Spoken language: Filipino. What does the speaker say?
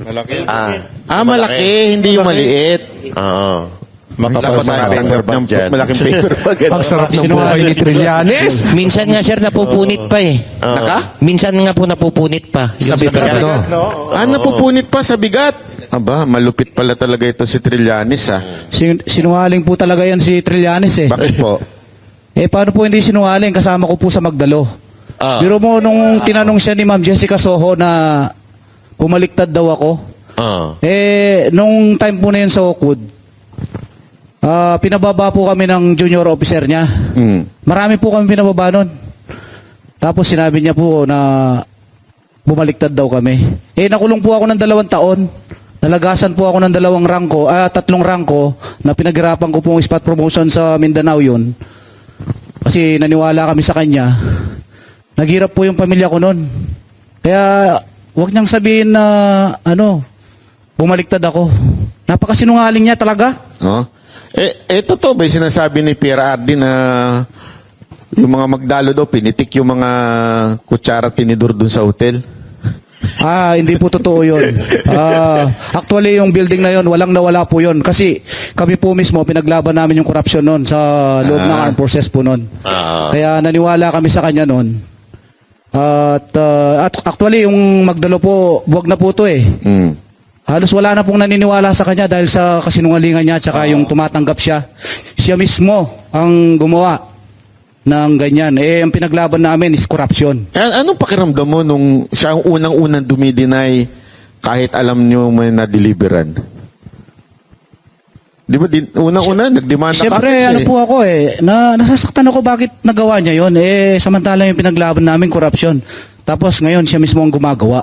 Malaki. Malaki, hindi yung maliit. Oo. Makapal sa paper bag dyan. malaking paper bag. Ang sarap ng buhay ni Trillanes. Minsan nga, sir, napupunit pa eh. Naka? Minsan nga po napupunit pa. Sa bigat, no? Napupunit pa sa bigat. Aba, malupit pala talaga ito si Trillanes, ha? Sinungaling po talaga yan si Trillanes eh. Bakit po? Paano po hindi sinungaling? Kasama ko po sa Magdalo. Biro mo nung tinanong siya ni Ma'am Jessica Soho na pumaliktad daw ako. Nung time po na yun sa Oakwood, pinababa po kami ng junior officer niya. Marami po kami pinababa nun. Tapos sinabi niya po na bumaliktad daw kami. Nakulong po ako ng 2 taon. Nalagasan po ako ng 3 rangko na pinaghirapan ko pong spot promotion sa Mindanao yun. Kasi naniwala kami sa kanya. Naghirap po yung pamilya ko noon. Kaya wag niyang sabihin na bumaliktad ako. Napakasinungaling niya talaga. Totoo ba yung sinasabi ni Pierre Ardi na yung mga Magdalo daw, pinitik yung mga kutsara tinidor dun sa hotel? Hindi po totoo yun. Actually, yung building na yun, walang nawala po yun. Kasi kami po mismo, pinaglaban namin yung corruption noon sa loob ng armed forces po noon. Kaya naniwala kami sa kanya noon. At actually, yung Magdalo po, buwag na po to eh. Halos wala na pong naniniwala sa kanya dahil sa kasinungalingan niya at saka yung tumatanggap siya. Siya mismo ang gumawa ng ganyan. Ang pinaglaban namin is corruption. Anong pakiramdam mo nung siya ang unang-unang dumideny kahit alam nyo may na-deliveran? Di ba, unang-una, nagdemanda ka? Siyempre, po ako nasasaktan ako bakit nagawa niya yun. Samantala yung pinaglaban namin, corruption. Tapos ngayon, siya mismo ang gumagawa.